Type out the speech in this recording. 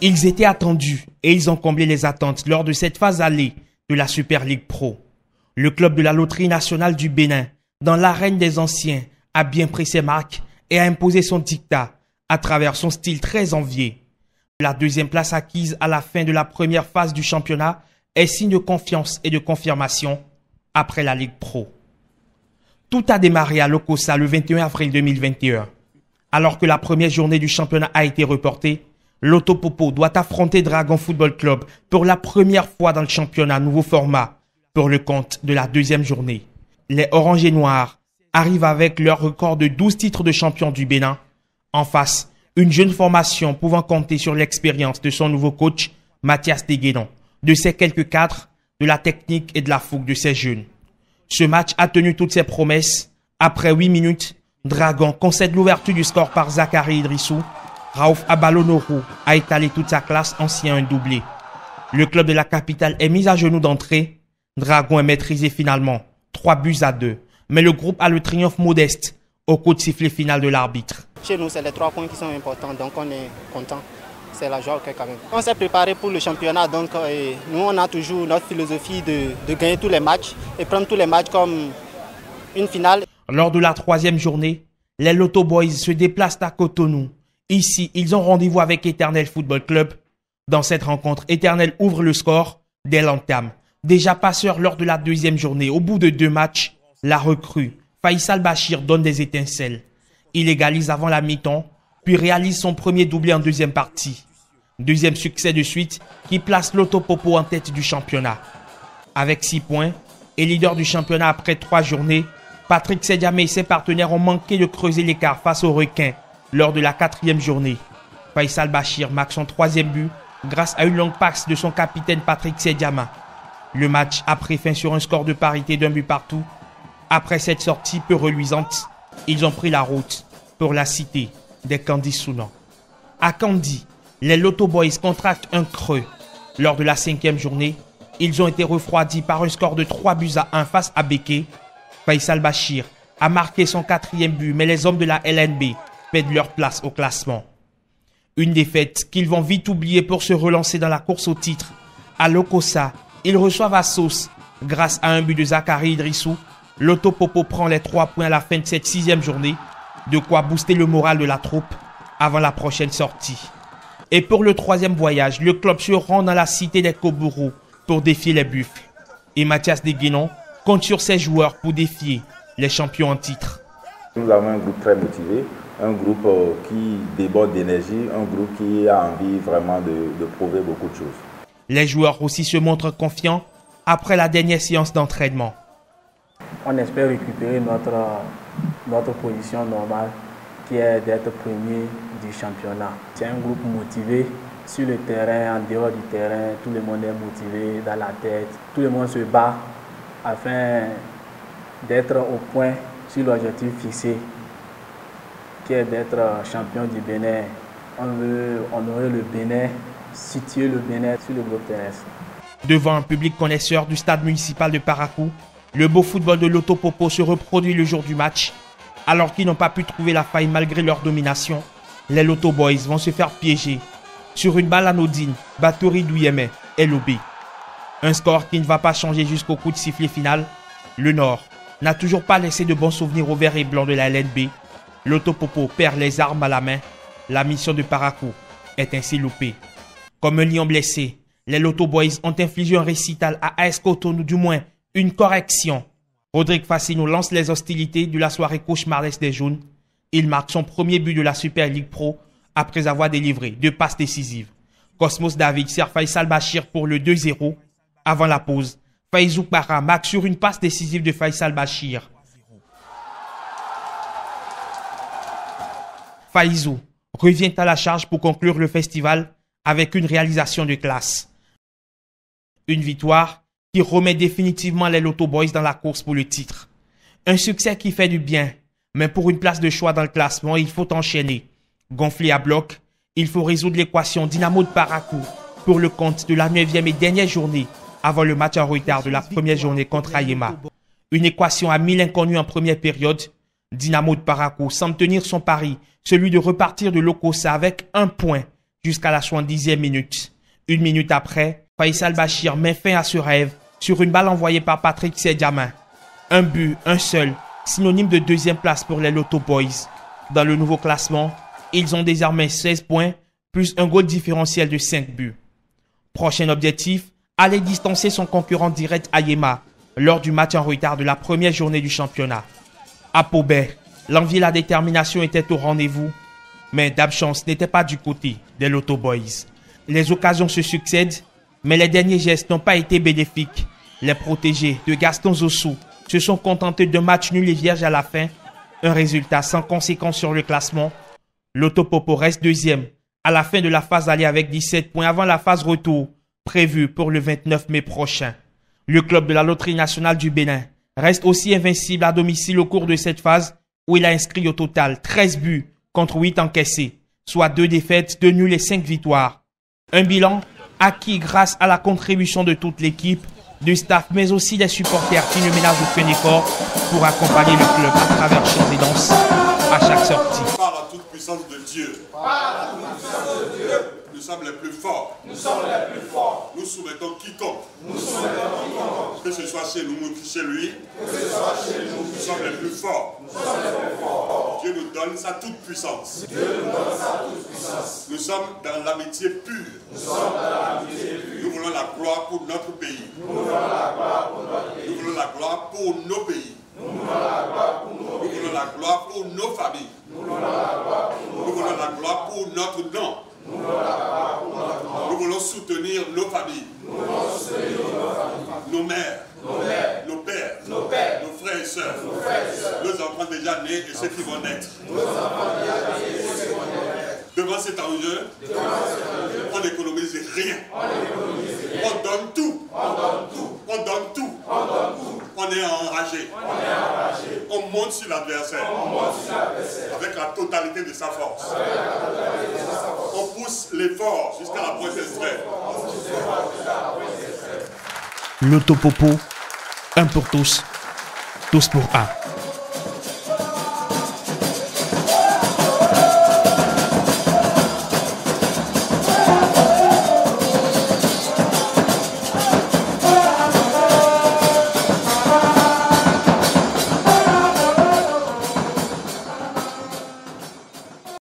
Ils étaient attendus et ils ont comblé les attentes lors de cette phase allée de la Super League Pro. Le club de la Loterie nationale du Bénin, dans l'arène des anciens, a bien pris ses marques et a imposé son dictat à travers son style très envié. La deuxième place acquise à la fin de la première phase du championnat est signe de confiance et de confirmation après la Ligue Pro. Tout a démarré à Lokossa le 21 avril 2021. Alors que la première journée du championnat a été reportée, Loto Popo doit affronter Dragon Football Club pour la première fois dans le championnat nouveau format pour le compte de la deuxième journée. Les Orange et Noirs arrivent avec leur record de 12 titres de champion du Bénin. En face, une jeune formation pouvant compter sur l'expérience de son nouveau coach, Mathias Deguénon, de ses quelques cadres, de la technique et de la fougue de ses jeunes. Ce match a tenu toutes ses promesses. Après 8 minutes, Dragon concède l'ouverture du score par Zachary Idrissou. Raouf Abalonorou a étalé toute sa classe en signant un doublé. Le club de la capitale est mis à genoux d'entrée. Dragon est maîtrisé finalement, 3-2. Mais le groupe a le triomphe modeste au coup de sifflet final de l'arbitre. Chez nous, c'est les 3 points qui sont importants, donc on est content. C'est la joie quand même. On s'est préparé pour le championnat, donc nous on a toujours notre philosophie de gagner tous les matchs et prendre tous les matchs comme une finale. Lors de la 3e journée, les Loto Boys se déplacent à Cotonou. Ici, ils ont rendez-vous avec Éternel Football Club. Dans cette rencontre, Éternel ouvre le score dès l'entame. Déjà passeur lors de la 2e journée, au bout de 2 matchs, la recrue Faisal Bachir donne des étincelles. Il égalise avant la mi-temps, puis réalise son premier doublé en deuxième partie. Deuxième succès de suite qui place Loto Popo en tête du championnat. Avec 6 points et leader du championnat après 3 journées, Patrick Sediame et ses partenaires ont manqué de creuser l'écart face aux requins lors de la 4e journée. Faisal Bachir marque son 3e but grâce à une longue passe de son capitaine Patrick Sediama. Le match a pris fin sur un score de parité d'1 but partout. Après cette sortie peu reluisante, ils ont pris la route pour la cité des Kandi Sounan. À Kandi, les Loto Boys contractent un creux. Lors de la 5e journée, ils ont été refroidis par un score de 3-1 face à Béké. Faisal Bachir a marqué son 4e but, mais les hommes de la LNB perdent leur place au classement. Une défaite qu'ils vont vite oublier pour se relancer dans la course au titre. À Lokossa, ils reçoivent à Sauce grâce à un but de Zachary Idrissou. Loto Popo prend les 3 points à la fin de cette 6e journée, de quoi booster le moral de la troupe avant la prochaine sortie. Et pour le 3e voyage, le club se rend dans la cité des Kobourou pour défier les Buffles. Et Mathias Deguénon compte sur ses joueurs pour défier les champions en titre. Nous avons un groupe très motivé, un groupe qui déborde d'énergie, un groupe qui a envie vraiment de prouver beaucoup de choses. Les joueurs aussi se montrent confiants après la dernière séance d'entraînement. On espère récupérer notre position normale qui est d'être premier du championnat. C'est un groupe motivé sur le terrain, en dehors du terrain, tout le monde est motivé dans la tête. Tout le monde se bat afin d'être au point sur l'objectif fixé qui est d'être champion du Bénin. On veut honorer le Bénin, situer le Bénin sur le globe terrestre. Devant un public connaisseur du stade municipal de Parakou, le beau football de Loto Popo se reproduit le jour du match. Alors qu'ils n'ont pas pu trouver la faille malgré leur domination, les Loto Boys vont se faire piéger. Sur une balle anodine, Batouri Douyeme est lobé. Un score qui ne va pas changer jusqu'au coup de sifflet final. Le Nord n'a toujours pas laissé de bons souvenirs aux verts et blancs de la LNB. Loto Popo perd les armes à la main. La mission de Parakou est ainsi loupée. Comme un lion blessé, les Loto Boys ont infligé un récital à AS Cotonou, du moins une correction. Rodrigue Fassino lance les hostilités de la soirée cauchemardesque des Jaunes. Il marque son premier but de la Super League Pro après avoir délivré 2 passes décisives. Cosmos David sert Faisal Bachir pour le 2-0. Avant la pause, Faizou Para marque sur une passe décisive de Faisal Bachir. Faizou revient à la charge pour conclure le festival avec une réalisation de classe. Une victoire qui remet définitivement les Loto Boys dans la course pour le titre. Un succès qui fait du bien, mais pour une place de choix dans le classement, il faut enchaîner. Gonflé à bloc, il faut résoudre l'équation Dynamo de Parakou pour le compte de la 9e et dernière journée avant le match en retard de la première journée contre Ayema. Une équation à 1000 inconnus en première période. Dynamo de Parakou semble tenir son pari, celui de repartir de Lokossa avec 1 point jusqu'à la 70e minute. Une minute après, Faisal Bachir met fin à ce rêve sur une balle envoyée par Patrick Sediamin. Un but, un seul, synonyme de deuxième place pour les Lotto Boys. Dans le nouveau classement, ils ont désormais 16 points, plus un goal différentiel de 5 buts. Prochain objectif, aller distancer son concurrent direct Ayema lors du match en retard de la première journée du championnat. À Paubert, l'envie et la détermination étaient au rendez-vous, mais d'absence n'était pas du côté des Lotto Boys. Les occasions se succèdent, mais les derniers gestes n'ont pas été bénéfiques. Les protégés de Gaston Zossou se sont contentés de matchs nuls et vierges à la fin. Un résultat sans conséquence sur le classement. Lotto Popo reste deuxième à la fin de la phase aller avec 17 points avant la phase retour prévue pour le 29 mai prochain. Le club de la Loterie nationale du Bénin reste aussi invincible à domicile au cours de cette phase où il a inscrit au total 13 buts contre 8 encaissés, soit 2 défaites, 2 nuls et 5 victoires. Un bilan acquis grâce à la contribution de toute l'équipe, du staff, mais aussi des supporters qui ne ménagent aucun effort pour accompagner le club à travers chants et danses à chaque sortie. Par la toute puissance de Dieu, nous sommes les plus forts. Nous soumettons quiconque. Que ce soit chez nous ou chez lui, nous sommes les plus forts. Dieu nous donne sa toute puissance. Nous sommes dans l'amitié pure. Nous voulons la gloire pour notre pays. Nous voulons la gloire pour nos pays. Nous voulons la gloire pour nos familles. Nous voulons la gloire pour notre nom. Nous voulons soutenir nos familles, nos mères, nos pères, nos frères et sœurs, nos enfants déjà nés et ceux qui vont naître. Devant cet enjeu, on n'économise rien. On donne tout. On est enragé. On monte sur l'adversaire avec la totalité de sa force. On pousse l'effort jusqu'à la pointe extrême. Lotto Popo, un pour tous, tous pour un.